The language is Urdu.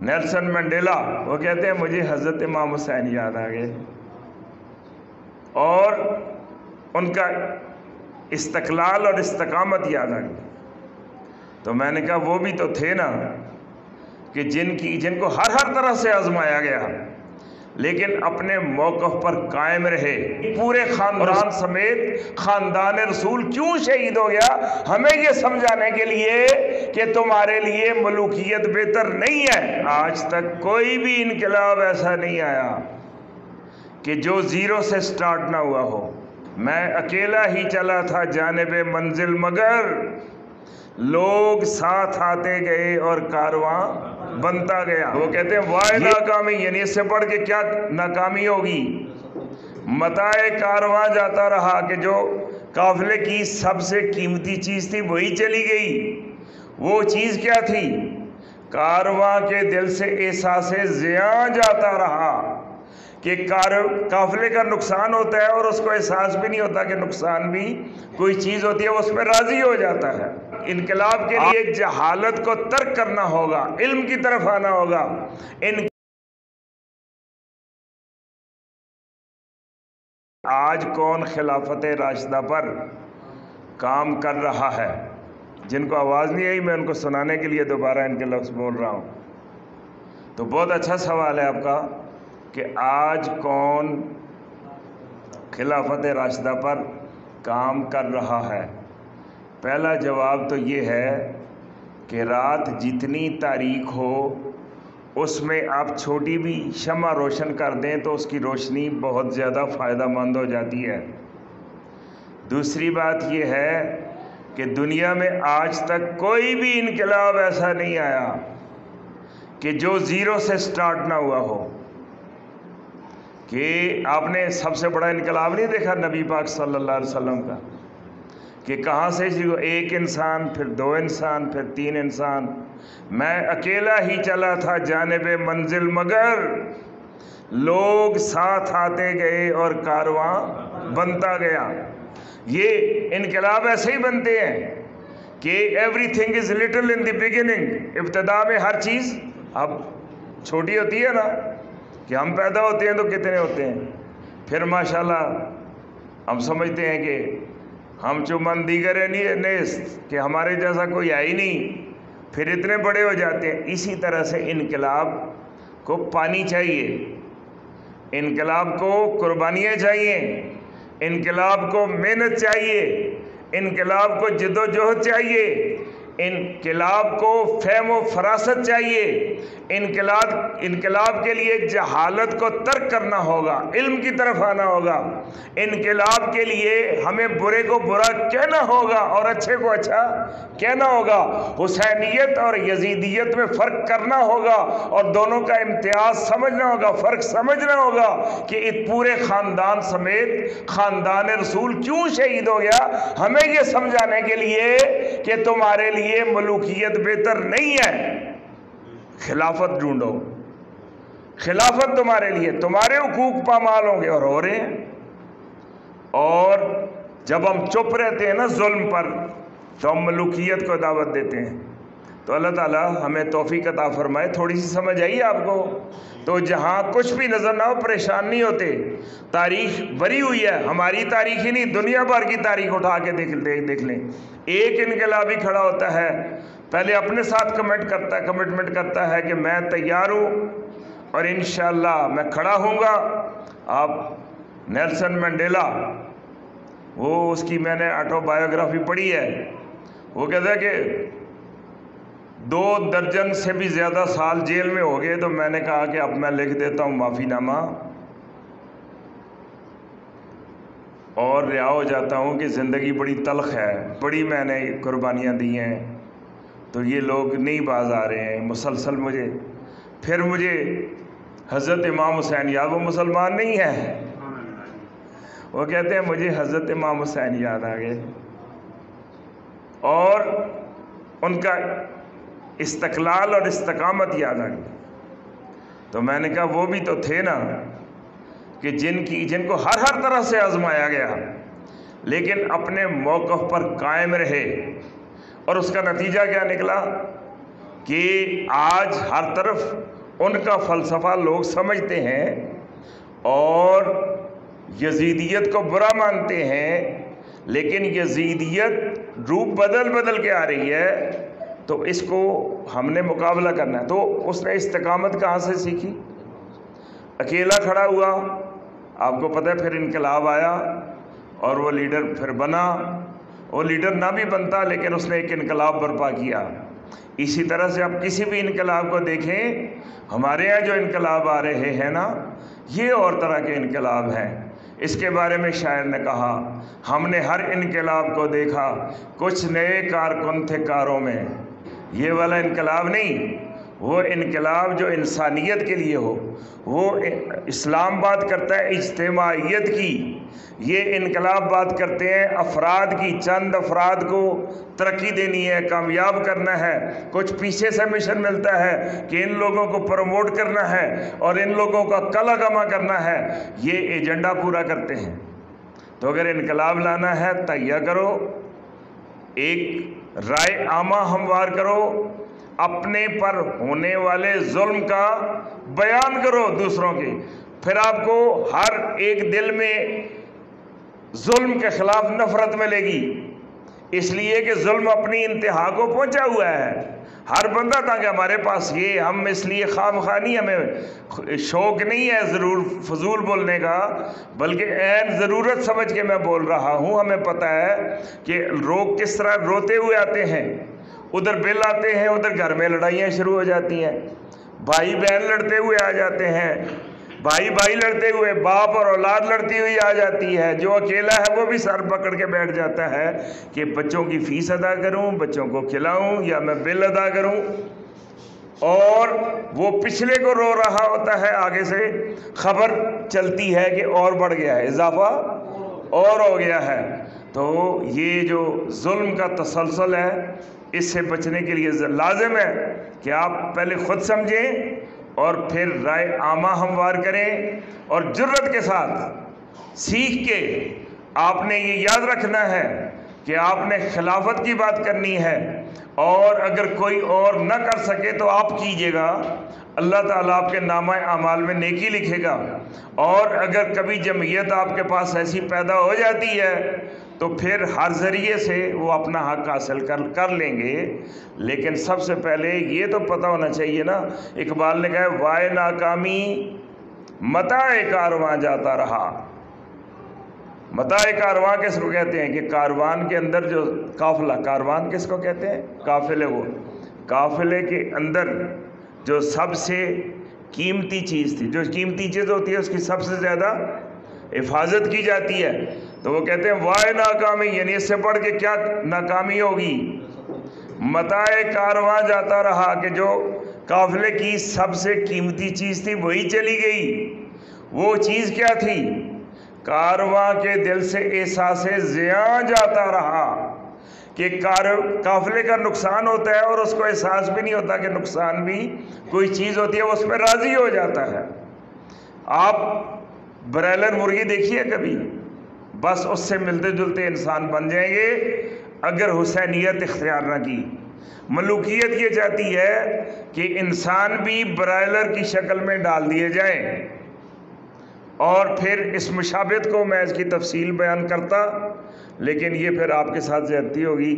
نیلسن منڈیلا وہ کہتے ہیں مجھے حضرت امام حسین یاد آ گئے اور ان کا استقلال اور استقامت یاد آ گئی۔ تو میں نے کہا وہ بھی تو تھے نا کہ جن کو ہر طرح سے آزمایا گیا لیکن اپنے موقف پر قائم رہے۔ پورے خاندان سمیت خاندان رسول کیوں شہید ہو گیا؟ ہمیں یہ سمجھانے کے لیے کہ تمہارے لیے ملوکیت بہتر نہیں ہے۔ آج تک کوئی بھی انقلاب ایسا نہیں آیا کہ جو زیرو سے سٹارٹ نہ ہوا ہو۔ میں اکیلا ہی چلا تھا جانب منزل مگر لوگ ساتھ آتے گئے اور کارواں بنتا گیا۔ وہ کہتے ہیں واحد ناکامی، یعنی اس سے بڑھ کے کیا ناکامی ہوگی؟ متاع کارواں جاتا رہا کہ جو قافلے کی سب سے قیمتی چیز تھی وہی چلی گئی۔ وہ چیز کیا تھی؟ کارواں کے دل سے احساس زیاں جاتا رہا کہ قافلے کا نقصان ہوتا ہے اور اس کو احساس بھی نہیں ہوتا کہ نقصان بھی کوئی چیز ہوتی ہے، وہ اس پہ راضی ہو جاتا ہے۔ انقلاب کے لیے جہالت کو ترک کرنا ہوگا، علم کی طرف آنا ہوگا۔ آج کون خلافت راشدہ پر کام کر رہا ہے؟ جن کو آواز نہیں آئی میں ان کو سنانے کے لیے دوبارہ ان کے لفظ بول رہا ہوں۔ تو بہت اچھا سوال ہے آپ کا کہ آج کون خلافت راشدہ پر کام کر رہا ہے۔ پہلا جواب تو یہ ہے کہ رات جتنی تاریک ہو اس میں آپ چھوٹی بھی شمع روشن کر دیں تو اس کی روشنی بہت زیادہ فائدہ مند ہو جاتی ہے۔ دوسری بات یہ ہے کہ دنیا میں آج تک کوئی بھی انقلاب ایسا نہیں آیا کہ جو زیرو سے سٹارٹ نہ ہوا ہو۔ کہ آپ نے سب سے بڑا انقلاب نہیں دیکھا نبی پاک صلی اللہ علیہ وسلم کا کہ کہاں سے ایک انسان، پھر دو انسان، پھر تین انسان۔ میں اکیلا ہی چلا تھا جانب منزل مگر لوگ ساتھ آتے گئے اور کارواں بنتا گیا۔ یہ انقلاب ایسے ہی بنتے ہیں کہ every thing is little in the beginning, ابتدا میں ہر چیز اب چھوٹی ہوتی ہے نا، کہ ہم پیدا ہوتے ہیں تو کتنے ہوتے ہیں، پھر ماشاءاللہ ہم سمجھتے ہیں کہ ہم چمن دیگر نیست، کہ ہمارے جیسا کوئی ہے ہی نہیں، پھر اتنے بڑے ہو جاتے ہیں۔ اسی طرح سے انقلاب کو پانی چاہیے، انقلاب کو قربانیاں چاہیے، انقلاب کو محنت چاہیے، انقلاب کو جد و جہد چاہیے، انقلاب کو فہم و فراست چاہیے۔ انقلاب کے لیے جہالت کو ترک کرنا ہوگا، علم کی طرف آنا ہوگا۔ انقلاب کے لیے ہمیں برے کو برا کہنا ہوگا اور اچھے کو اچھا کہنا ہوگا۔ حسینیت اور یزیدیت میں فرق کرنا ہوگا اور دونوں کا امتیاز سمجھنا ہوگا، فرق سمجھنا ہوگا کہ اس پورے خاندان سمیت خاندان رسول کیوں شہید ہو گیا۔ ہمیں یہ سمجھانے کے لیے کہ تمہارے لیے ملوکیت بہتر نہیں ہے، خلافت ڈھونڈو۔ خلافت تمہارے لیے، تمہارے حقوق پامال ہوں گے اور ہو رہے ہیں۔ اور جب ہم چپ رہتے ہیں نا ظلم پر تو ہم ملوکیت کو دعوت دیتے ہیں۔ تو اللہ تعالیٰ ہمیں توفیق عطا فرمائے۔ تھوڑی سی سمجھ آئی آپ کو؟ تو جہاں کچھ بھی نظر نہ ہو پریشان نہیں ہوتے، تاریخ بھری ہوئی ہے، ہماری تاریخ ہی نہیں دنیا بھر کی تاریخ اٹھا کے دیکھ لیں۔ ایک انقلابی کھڑا ہوتا ہے، پہلے اپنے ساتھ کمٹمنٹ کرتا ہے کہ میں تیار ہوں اور انشاءاللہ میں کھڑا ہوں گا۔ آپ نیلسن منڈیلا، وہ اس کی میں نے آٹو بایوگرافی پڑھی ہے، وہ کہتا ہے کہ 2 درجن سے بھی زیادہ سال جیل میں ہو گئے، تو میں نے کہا کہ اب میں لکھ دیتا ہوں معافی نامہ اور رہا ہو جاتا ہوں کہ زندگی بڑی تلخ ہے، بڑی میں نے قربانیاں دی ہیں، تو یہ لوگ نہیں باز آ رہے ہیں مسلسل مجھے حضرت امام حسین یاد، وہ مسلمان نہیں ہے، وہ کہتے ہیں مجھے حضرت امام حسین یاد آ گئے اور ان کا استقلال اور استقامت یاد آ گئی۔ تو میں نے کہا وہ بھی تو تھے نا کہ جن کو ہر طرح سے آزمایا گیا لیکن اپنے موقف پر قائم رہے، اور اس کا نتیجہ کیا نکلا کہ آج ہر طرف ان کا فلسفہ لوگ سمجھتے ہیں اور یزیدیت کو برا مانتے ہیں، لیکن یزیدیت روپ بدل بدل کے آ رہی ہے، تو اس کو ہم نے مقابلہ کرنا ہے۔ تو اس نے استقامت کہاں سے سیکھی؟ اکیلا کھڑا ہوا، آپ کو پتہ ہے، پھر انقلاب آیا اور وہ لیڈر پھر بنا۔ وہ لیڈر نہ بھی بنتا لیکن اس نے ایک انقلاب برپا کیا۔ اسی طرح سے آپ کسی بھی انقلاب کو دیکھیں، ہمارے یہاں جو انقلاب آ رہے ہیں نا، یہ اور طرح کے انقلاب ہیں۔ اس کے بارے میں شاعر نے کہا، ہم نے ہر انقلاب کو دیکھا، کچھ نئے کارکن تھے کاروں میں۔ یہ والا انقلاب نہیں، وہ انقلاب جو انسانیت کے لیے ہو۔ وہ اسلام بات کرتا ہے اجتماعیت کی، یہ انقلاب بات کرتے ہیں افراد کی، چند افراد کو ترقی دینی ہے، کامیاب کرنا ہے، کچھ پیچھے سے مشن ملتا ہے کہ ان لوگوں کو پروموٹ کرنا ہے اور ان لوگوں کا کلا کما کرنا ہے، یہ ایجنڈا پورا کرتے ہیں۔ تو اگر انقلاب لانا ہے تہیہ کرو، ایک رائے عامہ ہموار کرو، اپنے پر ہونے والے ظلم کا بیان کرو دوسروں کے، پھر آپ کو ہر ایک دل میں ظلم کے خلاف نفرت ملے گی، اس لیے کہ ظلم اپنی انتہا کو پہنچا ہوا ہے۔ ہر بندہ تھا کہ ہمارے پاس یہ، ہم اس لیے خواہ نہیں، ہمیں شوق نہیں ہے ضرور فضول بولنے کا، بلکہ عین ضرورت سمجھ کے میں بول رہا ہوں۔ ہمیں پتہ ہے کہ لوگ کس طرح روتے ہوئے آتے ہیں، ادھر بل آتے ہیں، ادھر گھر میں لڑائیاں شروع ہو جاتی ہیں، بھائی بہن لڑتے ہوئے آ جاتے ہیں، بھائی بھائی لڑتے ہوئے، باپ اور اولاد لڑتی ہوئی آ جاتی ہے، جو اکیلا ہے وہ بھی سر پکڑ کے بیٹھ جاتا ہے کہ بچوں کی فیس ادا کروں، بچوں کو کھلاؤں، یا میں بل ادا کروں، اور وہ پچھلے کو رو رہا ہوتا ہے، آگے سے خبر چلتی ہے کہ اور بڑھ گیا ہے، اضافہ اور ہو گیا ہے۔ تو یہ جو ظلم کا تسلسل ہے، اس سے بچنے کے لیے لازم ہے کہ آپ پہلے خود سمجھیں اور پھر رائے عامہ ہموار کریں، اور جرت کے ساتھ سیکھ کے آپ نے یہ یاد رکھنا ہے کہ آپ نے خلافت کی بات کرنی ہے، اور اگر کوئی اور نہ کر سکے تو آپ کیجئے گا، اللہ تعالیٰ آپ کے نامہ اعمال میں نیکی لکھے گا۔ اور اگر کبھی جمعیت آپ کے پاس ایسی پیدا ہو جاتی ہے تو پھر ہر ذریعے سے وہ اپنا حق حاصل کر لیں گے، لیکن سب سے پہلے یہ تو پتہ ہونا چاہیے نا۔ اقبال نے کہا ہے، وائے ناکامی متاع کارواں جاتا رہا۔ متاع کارواں کس کو کہتے ہیں؟ کہ کاروان کے اندر جو قافلہ، کاروان کس کو کہتے ہیں؟ قافلے کو، قافلے کے اندر جو سب سے قیمتی چیز تھی، جو قیمتی چیز ہوتی ہے اس کی سب سے زیادہ حفاظت کی جاتی ہے، تو وہ کہتے ہیں وائے ناکامی، یعنی اس سے بڑھ کے کیا ناکامی ہوگی؟ متاع کارواں جاتا رہا، کہ جو قافلے کی سب سے قیمتی چیز تھی وہی چلی گئی۔ وہ چیز کیا تھی؟ کارواں کے دل سے احساس زیاں جاتا رہا، کہ قافلے کا نقصان ہوتا ہے اور اس کو احساس بھی نہیں ہوتا کہ نقصان بھی کوئی چیز ہوتی ہے، وہ اس پہ راضی ہو جاتا ہے۔ آپ برائلر مرغی دیکھیے کبھی، بس اس سے ملتے جلتے انسان بن جائیں گے اگر حسینیت اختیار نہ کی۔ ملوکیت یہ چاہتی ہے کہ انسان بھی برائلر کی شکل میں ڈال دیے جائیں، اور پھر اس مشابہت کو میں اس کی تفصیل بیان کرتا، لیکن یہ پھر آپ کے ساتھ زیادتی ہوگی۔